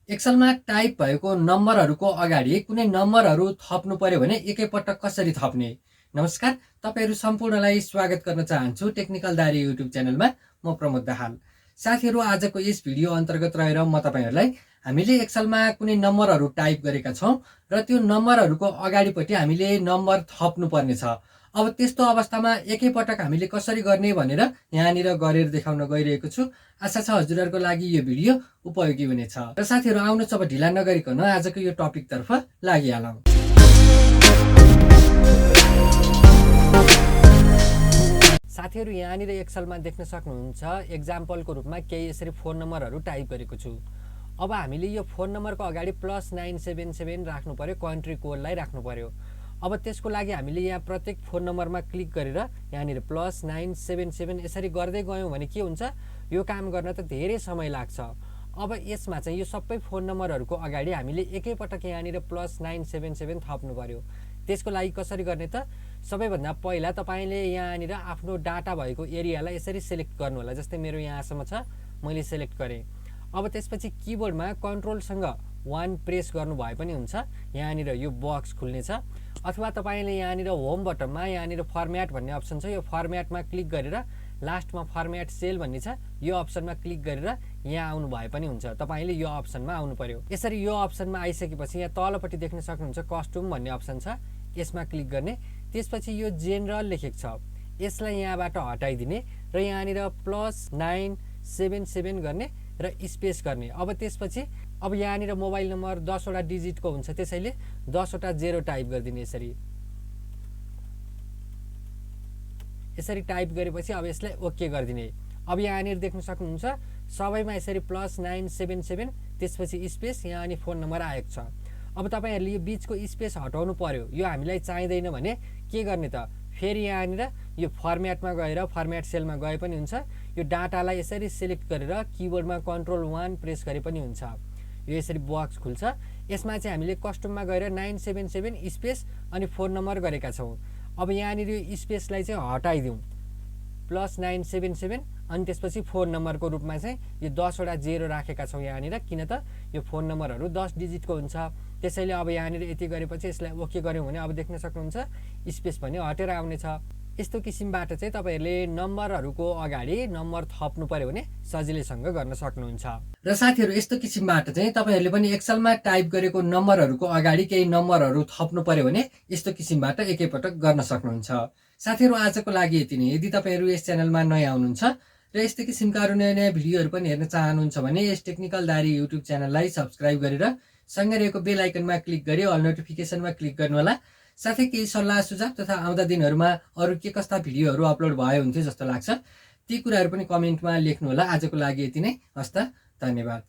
एक्सेलमा type भएको नम्बरहरूको अगाडि कुनै नम्बरहरू थप्नु पर्यो भने एकैपटक कसरी थप्ने? नमस्कार, तपाईहरू सम्पूर्णलाई स्वागत गर्न चाहन्छु टेक्निकल दारी युट्युब च्यानलमा। म प्रमोद दाहाल। साथीहरू, आजको यस भिडियो अन्तर्गत रहेर म तपाईँहरूलाई हामीले एक्सेलमा कुनै नम्बरहरू टाइप गरेका छौँ र त्यो नम्बरहरूको अगाडिपट्टि हामीले नम्बर थप्नु पर्ने छ। अब त्यस्तो अवस्थामा एकैपटक हामीले कसरी गर्ने भनेर यहाँनिर गरेर देखाउन गइरहेको छु। आशा छ हजुरहरूको लागि यो भिडियो उपयोगी हुनेछ। र साथीहरू, आउनुहोस् अब ढिला नगरिकन आजको यो टपिकतर्फ लागिहालौँ। साथीहरू, यहाँनिर एक्सेलमा देख्न सक्नुहुन्छ एक्जाम्पलको रूपमा केही यसरी फोन नम्बरहरू टाइप गरेको छु। अब हामीले यो फोन नम्बरको अगाडि +977 राख्नु पर्यो, कन्ट्री कोडलाई राख्नु पर्यो। अब त्यसको लागि हामीले यहाँ प्रत्येक फोन नम्बरमा क्लिक गरेर यहाँनिर +977 यसरी गर्दै गयौँ भने के हुन्छ, यो काम गर्न त धेरै समय लाग्छ। अब यसमा चाहिँ यो सबै फोन नम्बरहरूको अगाडि हामीले एकैपटक यहाँनिर +977 थप्नु पर्यो। त्यसको लागि कसरी गर्ने त? सबैभन्दा पहिला तपाईँले यहाँनिर आफ्नो डाटा भएको एरियालाई यसरी सेलेक्ट गर्नु होला। जस्तै मेरो यहाँसम्म छ, मैले सेलेक्ट गरेँ। अब त्यसपछि किबोर्डमा कन्ट्रोलसँग 1 प्रेस गर्नु भए पनि हुन्छ। यहाँनिर यो बक्स खुल्नेछ, अथवा तपाईँले यहाँनिर होम बटनमा यहाँनिर फर्म्याट भन्ने अप्सन छ, यो फर्म्याटमा क्लिक गरेर लास्टमा फर्म्याट सेल भन्ने छ, यो अप्सनमा क्लिक गरेर यहाँ आउनु भए पनि हुन्छ। तपाईँले यो अप्सनमा आउनु पर्यो। यसरी यो अप्सनमा आइसकेपछि यहाँ तलपट्टि देख्न सक्नुहुन्छ कस्ट्युम भन्ने अप्सन छ, यसमा क्लिक गर्ने। त्यसपछि यो जेनरल लेखेको छ, यसलाई यहाँबाट हटाइदिने र यहाँनिर +977 गर्ने र स्पेस गर्ने। अब त्यसपछि अब यहाँनिर मोबाइल नम्बर 10 वटा डिजिटको हुन्छ, त्यसैले 10 वटा 0 टाइप गरिदिने। यसरी टाइप गरेपछि अब यसलाई ओके गरिदिने। अब यहाँनिर देख्न सक्नुहुन्छ सबैमा यसरी +977 त्यसपछि स्पेस, यहाँ अनि फोन नम्बर आएको छ। अब तपाईँहरूले यो बिचको स्पेस हटाउनु पर्यो। यो हामीलाई चाहिँदैन भने के गर्ने त? फेरि यहाँनिर यो फर्म्याटमा गएर फर्म्याट सेलमा गए पनि हुन्छ। यो डाटालाई यसरी सेलेक्ट गरेर किबोर्डमा कन्ट्रोल 1 प्रेस गरे पनि हुन्छ। यो यसरी बक्स खुल्छ। यसमा चाहिँ हामीले कस्टममा गएर 977 स्पेस अनि फोन नम्बर गरेका छौँ। अब यहाँनिर यो स्पेसलाई चाहिँ हटाइदिउँ, +977 अनि त्यसपछि फोन नम्बरको रूपमा चाहिँ यो 10 वटा 0 राखेका छौँ यहाँनिर, किन त यो फोन नम्बरहरू 10 डिजिटको हुन्छ। त्यसैले अब यहाँनिर यति गरेपछि यसलाई ओके गऱ्यौँ भने अब देख्न सक्नुहुन्छ स्पेस पनि हटेर आउनेछ। यस्तो किसिमबाट चाहिँ तपाईँहरूले नम्बरहरूको अगाडि नम्बर थप्नु पर्यो भने सजिलैसँग गर्न सक्नुहुन्छ। र साथीहरू, यस्तो किसिमबाट चाहिँ तपाईँहरूले पनि एक्सेलमा टाइप गरेको नम्बरहरूको अगाडि केही नम्बरहरू थप्नु पर्यो भने यस्तो किसिमबाट एकैपटक गर्न सक्नुहुन्छ। साथीहरू, आजको लागि यति नै। यदि तपाईँहरू यस च्यानलमा नयाँ हुनुहुन्छ र यस्तो किसिमका अरू नयाँ नयाँ भिडियोहरू पनि हेर्न चाहनुहुन्छ भने यस टेक्निकल दारी युट्युब च्यानललाई सब्सक्राइब गरेर सँगै रहेको बेल आइकनमा क्लिक गरी अल नोटिफिकेसनमा क्लिक गर्नु होला। साथै केही सल्लाह सुझाव तथा आउँदा दिनहरूमा अरू के कस्ता भिडियोहरू अपलोड भयो हुन्थ्यो जस्तो लाग्छ ती कुराहरू पनि कमेन्टमा लेख्नु होला। आजको लागि यति नै। हस्त, धन्यवाद।